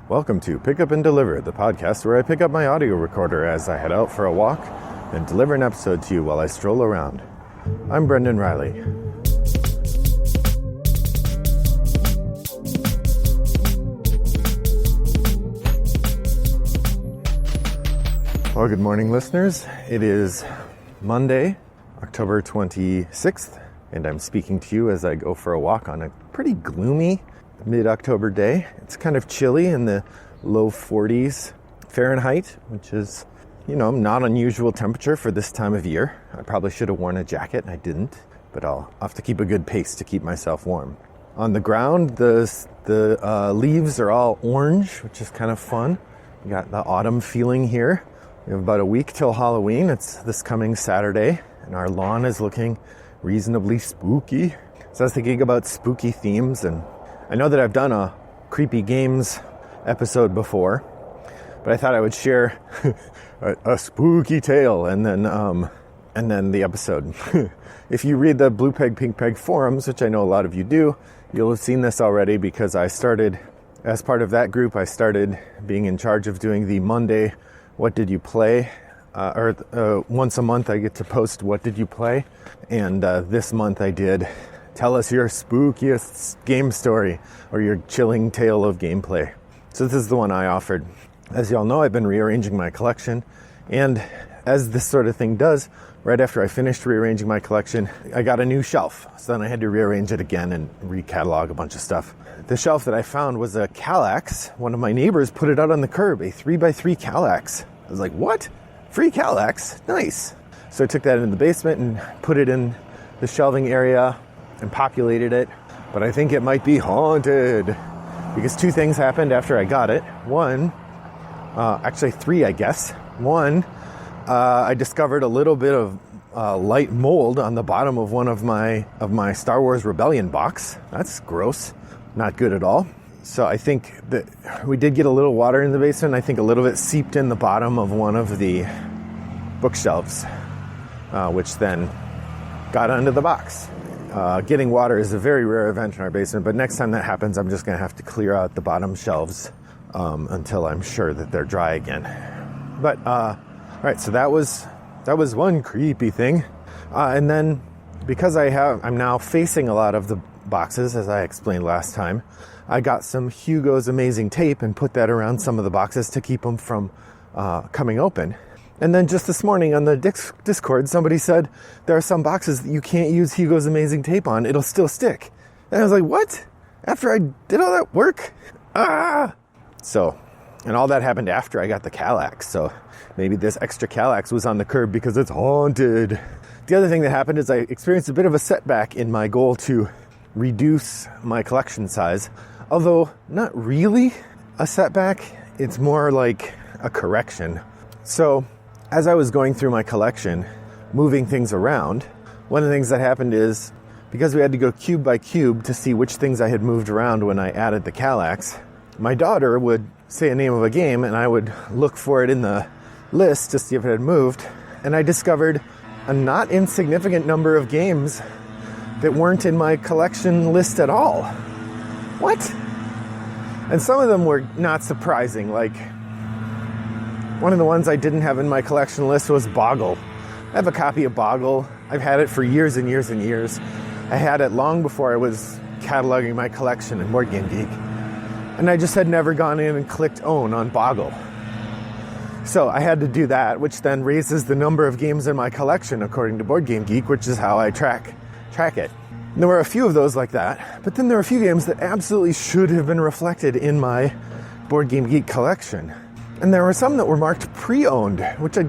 Welcome to Pick Up and Deliver, the podcast where I pick up my audio recorder as I head out for a walk and deliver an episode to you while I stroll around. I'm Brendan Riley. Well, good morning, listeners. It is Monday, October 26th, and I'm speaking to you as I go for a walk on a pretty gloomy mid-October day. It's kind of chilly in the low 40s Fahrenheit, which is, not unusual temperature for this time of year. I probably should have worn a jacket, and I didn't, but I'll have to keep a good pace to keep myself warm. On the ground, the leaves are all orange, which is kind of fun. We got the autumn feeling here. We have about a week till Halloween. It's this coming Saturday, and our lawn is looking reasonably spooky. So I was thinking about spooky themes, and I know that I've done a creepy games episode before, but I thought I would share a spooky tale and then the episode. If you read the Blue Peg Pink Peg forums, which I know a lot of you do, you'll have seen this already because as part of that group, I started being in charge of doing the Monday What Did You Play? Once a month I get to post What Did You Play? And this month I did Tell Us Your Spookiest Game Story or Your Chilling Tale of Gameplay. So this is the one I offered. As you all know, I've been rearranging my collection, and as this sort of thing does, right after I finished rearranging my collection, I got a new shelf. So then I had to rearrange it again and recatalog a bunch of stuff. The shelf that I found was a Kallax. One of my neighbors put it out on the curb, a 3x3 Kallax. I was like, what? Free Kallax? Nice. So I took that into the basement and put it in the shelving area and populated it, but I think it might be haunted because two things happened after I got it. One, actually three, I guess. One, I discovered a little bit of light mold on the bottom of one of my Star Wars Rebellion box. That's gross, not good at all. So I think that we did get a little water in the basement. I think a little bit seeped in the bottom of one of the bookshelves, which then got onto the box. Getting water is a very rare event in our basement, but next time that happens, I'm just going to have to clear out the bottom shelves until I'm sure that they're dry again. But, all right, so that was one creepy thing. And then because I'm now facing a lot of the boxes, as I explained last time, I got some Hugo's Amazing Tape and put that around some of the boxes to keep them from coming open. And then just this morning on the Discord, somebody said there are some boxes that you can't use Hugo's Amazing Tape on. It'll still stick. And I was like, what? After I did all that work? So, and all that happened after I got the Kallax. So maybe this extra Kallax was on the curb because it's haunted. The other thing that happened is I experienced a bit of a setback in my goal to reduce my collection size. Although not really a setback. It's more like a correction. So as I was going through my collection, moving things around, one of the things that happened is, because we had to go cube by cube to see which things I had moved around when I added the Kallax, my daughter would say a name of a game and I would look for it in the list to see if it had moved, and I discovered a not insignificant number of games that weren't in my collection list at all. What? And some of them were not surprising, like one of the ones I didn't have in my collection list was Boggle. I have a copy of Boggle. I've had it for years and years and years. I had it long before I was cataloging my collection in Board Game Geek. And I just had never gone in and clicked own on Boggle. So I had to do that, which then raises the number of games in my collection according to Board Game Geek, which is how I track it. And there were a few of those like that, but then there were a few games that absolutely should have been reflected in my Board Game Geek collection. And there were some that were marked pre-owned, which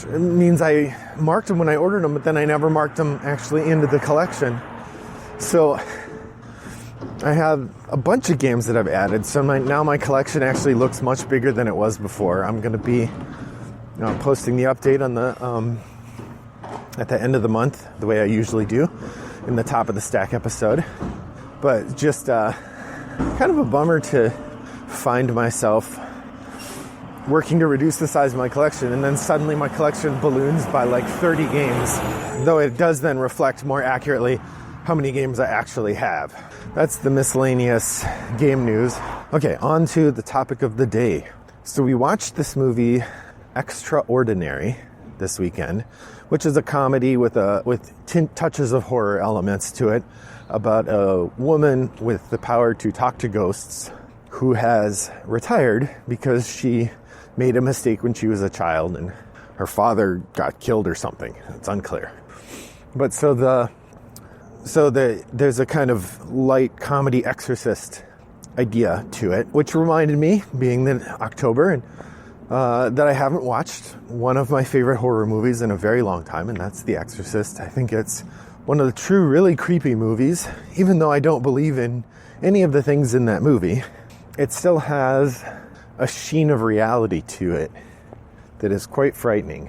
means I marked them when I ordered them, but then I never marked them actually into the collection. So I have a bunch of games that I've added. So now my collection actually looks much bigger than it was before. I'm going to be posting the update on the at the end of the month, the way I usually do, in the top of the stack episode. But just kind of a bummer to find myself working to reduce the size of my collection, and then suddenly my collection balloons by like 30 games, though it does then reflect more accurately how many games I actually have. That's the miscellaneous game news. Okay, on to the topic of the day. So we watched this movie, Extraordinary, this weekend, which is a comedy with touches of horror elements to it, about a woman with the power to talk to ghosts who has retired because she made a mistake when she was a child and her father got killed or something. It's unclear. But there's a kind of light comedy Exorcist idea to it, which reminded me, being in October, and that I haven't watched one of my favorite horror movies in a very long time, and that's The Exorcist. I think it's one of the true, really creepy movies. Even though I don't believe in any of the things in that movie, it still has a sheen of reality to it that is quite frightening,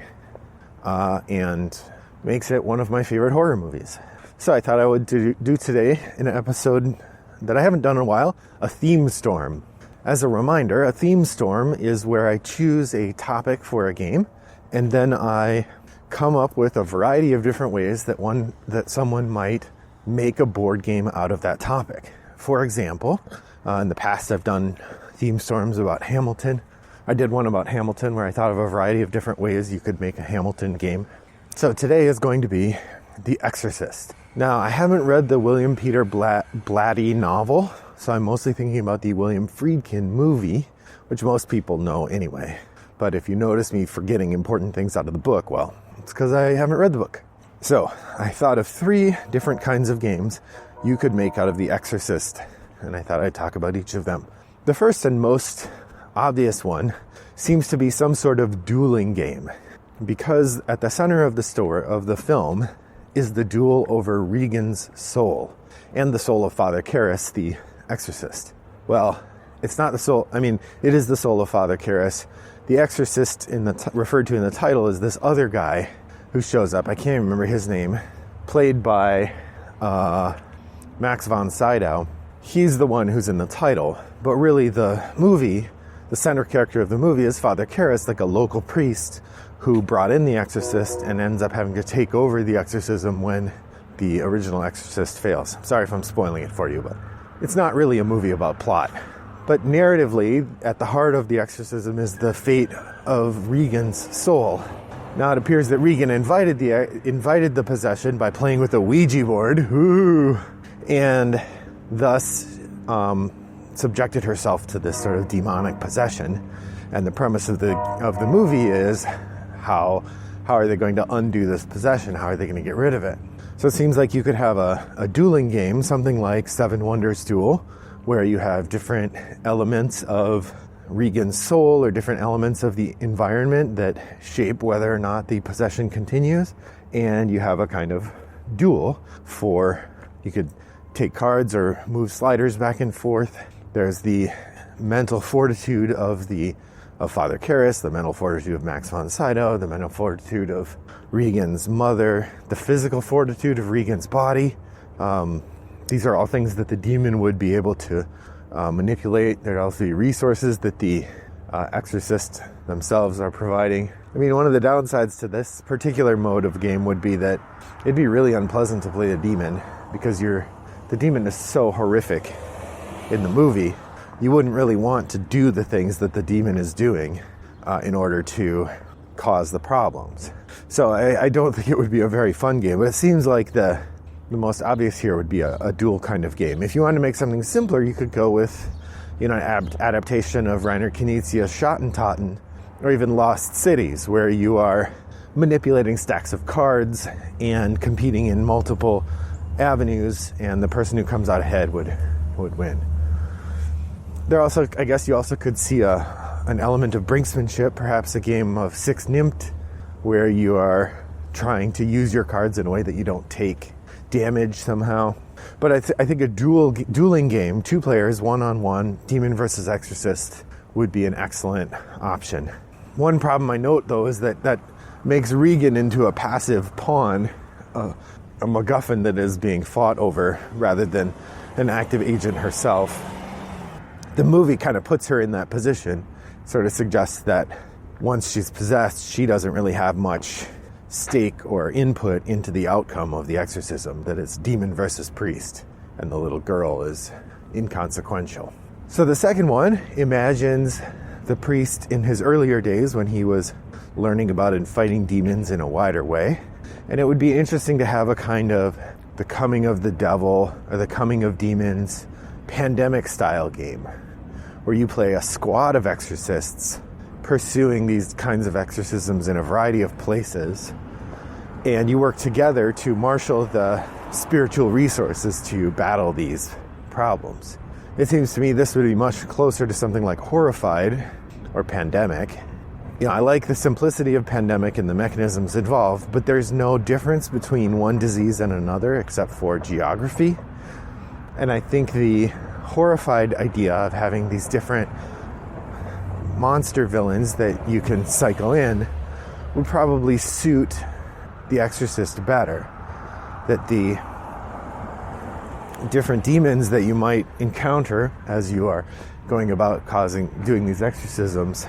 and makes it one of my favorite horror movies. So I thought I would do today, in an episode that I haven't done in a while, a Themestorm. As a reminder, a Themestorm is where I choose a topic for a game, and then I come up with a variety of different ways that someone might make a board game out of that topic. For example, in the past I've done Themestorms about Hamilton. I did one about Hamilton where I thought of a variety of different ways you could make a Hamilton game. So today is going to be The Exorcist. Now, I haven't read the William Peter Blatty novel, so I'm mostly thinking about the William Friedkin movie, which most people know anyway. But if you notice me forgetting important things out of the book, well, it's because I haven't read the book. So I thought of 3 different kinds of games you could make out of The Exorcist, and I thought I'd talk about each of them. The first and most obvious one seems to be some sort of dueling game, because at the center of the film is the duel over Regan's soul and the soul of Father Karras, the exorcist. Well, it's not the soul. I mean, it is the soul of Father Karras. The exorcist referred to in the title is this other guy who shows up. I can't remember his name. Played by Max von Sydow. He's the one who's in the title. But really the center character of the movie is Father Karras, like a local priest who brought in the exorcist and ends up having to take over the exorcism when the original exorcist fails. Sorry if I'm spoiling it for you, but it's not really a movie about plot. But narratively, at the heart of the exorcism is the fate of Regan's soul. Now it appears that Regan invited the possession by playing with a Ouija board, and thus subjected herself to this sort of demonic possession. And the premise of the movie is how are they going to undo this possession? How are they going to get rid of it? So it seems like you could have a dueling game, something like Seven Wonders Duel, where you have different elements of Regan's soul or different elements of the environment that shape whether or not the possession continues. And you have a kind of duel you could take cards or move sliders back and forth. There's the mental fortitude of Father Karras, the mental fortitude of Max von Sydow, the mental fortitude of Regan's mother, the physical fortitude of Regan's body. These are all things that the demon would be able to manipulate. There are also resources that the exorcists themselves are providing. I mean, one of the downsides to this particular mode of game would be that it'd be really unpleasant to play the demon, because the demon is so horrific in the movie. You wouldn't really want to do the things that the demon is doing in order to cause the problems. So I don't think it would be a very fun game, but it seems like the most obvious here would be a dual kind of game. If you wanted to make something simpler, you could go with, an adaptation of Rainer Knizia's Schottentotten, or even Lost Cities, where you are manipulating stacks of cards and competing in multiple avenues, and the person who comes out ahead would win. I guess you also could see an element of brinksmanship, perhaps a game of Six Nimmt, where you are trying to use your cards in a way that you don't take damage somehow. But I think a dueling game, 2 players, 1-on-1, demon versus exorcist, would be an excellent option. One problem I note, though, is that makes Regan into a passive pawn, a MacGuffin that is being fought over, rather than an active agent herself. The movie kind of puts her in that position, sort of suggests that once she's possessed, she doesn't really have much stake or input into the outcome of the exorcism, that it's demon versus priest. and the little girl is inconsequential. So the second one imagines the priest in his earlier days when he was learning about and fighting demons in a wider way. And it would be interesting to have a kind of the coming of the devil or the coming of demons pandemic style game where you play a squad of exorcists pursuing these kinds of exorcisms in a variety of places, and you work together to marshal the spiritual resources to battle these problems. It seems to me this would be much closer to something like Horrified or Pandemic. I like the simplicity of Pandemic and the mechanisms involved, but there's no difference between one disease and another except for geography. And I think the Horrified idea of having these different monster villains that you can cycle in would probably suit the Exorcist better. That the different demons that you might encounter as you are going about doing these exorcisms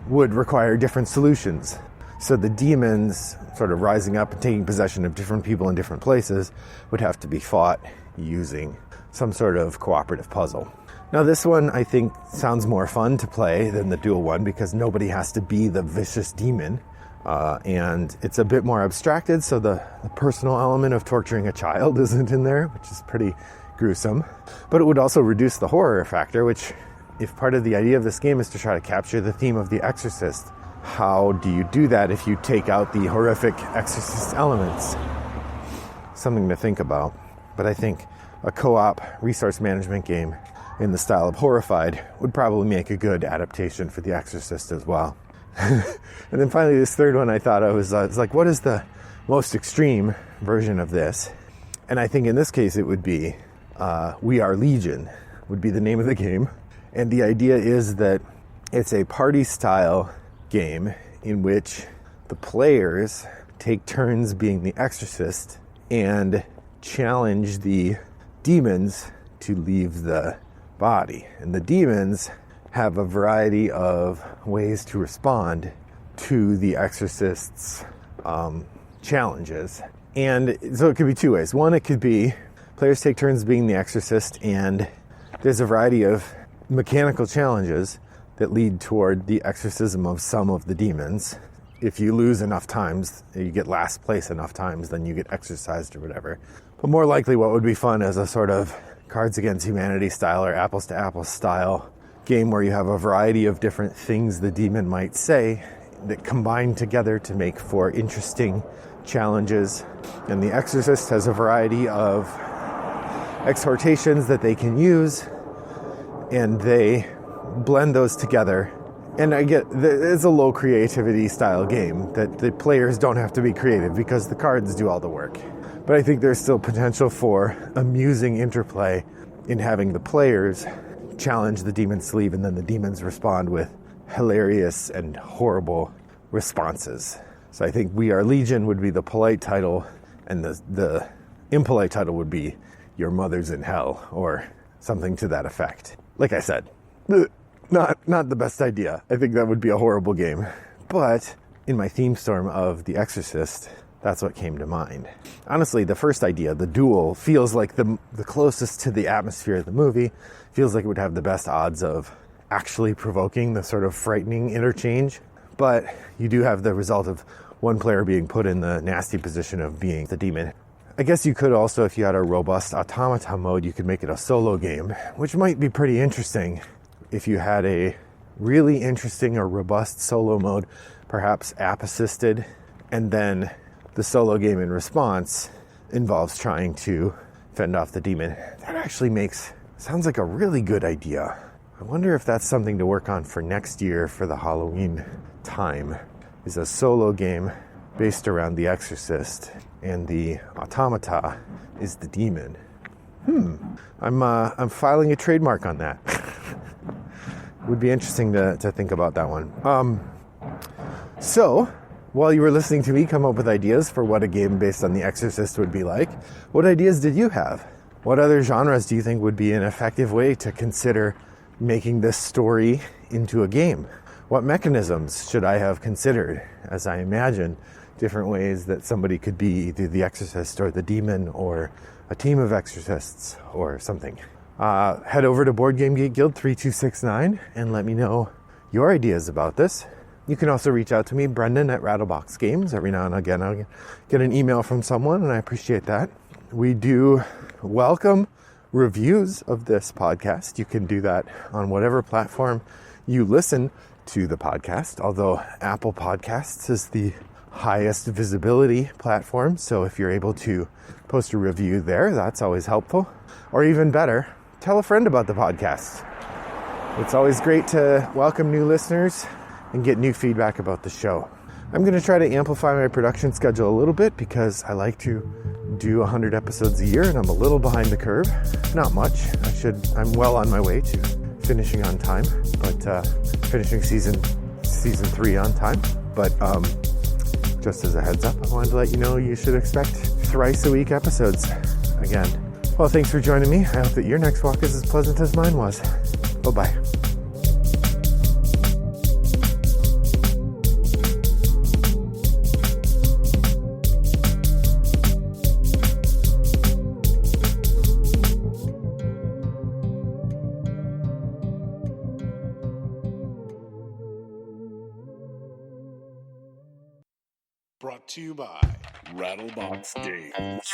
would require different solutions. So the demons sort of rising up and taking possession of different people in different places would have to be fought using some sort of cooperative puzzle. Now this one I think sounds more fun to play than the dual one because nobody has to be the vicious demon. And it's a bit more abstracted, so the personal element of torturing a child isn't in there, which is pretty gruesome. But it would also reduce the horror factor, which, if part of the idea of this game is to try to capture the theme of The Exorcist, how do you do that if you take out the horrific Exorcist elements? Something to think about. But I think a co-op resource management game in the style of Horrified would probably make a good adaptation for The Exorcist as well. And then finally, this third one I thought of was like, what is the most extreme version of this? And I think in this case it would be We Are Legion would be the name of the game. And the idea is that it's a party-style game in which the players take turns being the exorcist and challenge the demons to leave the body. And the demons have a variety of ways to respond to the exorcist's challenges. And so it could be two ways. One, it could be players take turns being the exorcist, and there's a variety of mechanical challenges that lead toward the exorcism of some of the demons. If you lose enough times, you get last place enough times, then you get exorcised or whatever. But more likely what would be fun is a sort of Cards Against Humanity style or apples to apples style game where you have a variety of different things the demon might say that combine together to make for interesting challenges. And the exorcist has a variety of exhortations that they can use, and they blend those together. And I get it's a low creativity style game that the players don't have to be creative because the cards do all the work. But I think there's still potential for amusing interplay in having the players challenge the demons to leave, and then the demons respond with hilarious and horrible responses. So I think We Are Legion would be the polite title, and the impolite title would be Your Mother's in Hell, or something to that effect. Like I said, not the best idea. I think that would be a horrible game. But in my Themestorm of The Exorcist, that's what came to mind. Honestly, the first idea, the duel, feels like the closest to the atmosphere of the movie. Feels like it would have the best odds of actually provoking the sort of frightening interchange. But you do have the result of one player being put in the nasty position of being the demon. I guess you could also, if you had a robust automata mode, you could make it a solo game, which might be pretty interesting. If you had a really interesting or robust solo mode, perhaps app-assisted, and then the solo game in response involves trying to fend off the demon. That actually sounds like a really good idea. I wonder if that's something to work on for next year for the Halloween time, is a solo game based around The Exorcist, and the automata is the demon. I'm filing a trademark on that. Would be interesting to think about that one. So, while you were listening to me come up with ideas for what a game based on The Exorcist would be like, what ideas did you have? What other genres do you think would be an effective way to consider making this story into a game? What mechanisms should I have considered as I imagine different ways that somebody could be either the exorcist or the demon or a team of exorcists or something. Head over to Board Game Geek Guild 3269 and let me know your ideas about this. You can also reach out to me, Brendan at Rattlebox Games. Every now and again I'll get an email from someone, and I appreciate that. We do welcome reviews of this podcast. You can do that on whatever platform you listen to the podcast, although Apple Podcasts is the highest visibility platform. So if you're able to post a review there, that's always helpful. Or even better, tell a friend about the podcast. It's always great to welcome new listeners and get new feedback about the show. I'm going to try to amplify my production schedule a little bit because I like to do 100 episodes a year and I'm a little behind the curve. Not much. I'm well on my way to finishing on time, but finishing season 3 on time. But just as a heads up, I wanted to let you know you should expect thrice a week episodes again. Well, thanks for joining me. I hope that your next walk is as pleasant as mine was. Bye-bye. Brought to you by Rattlebox Games.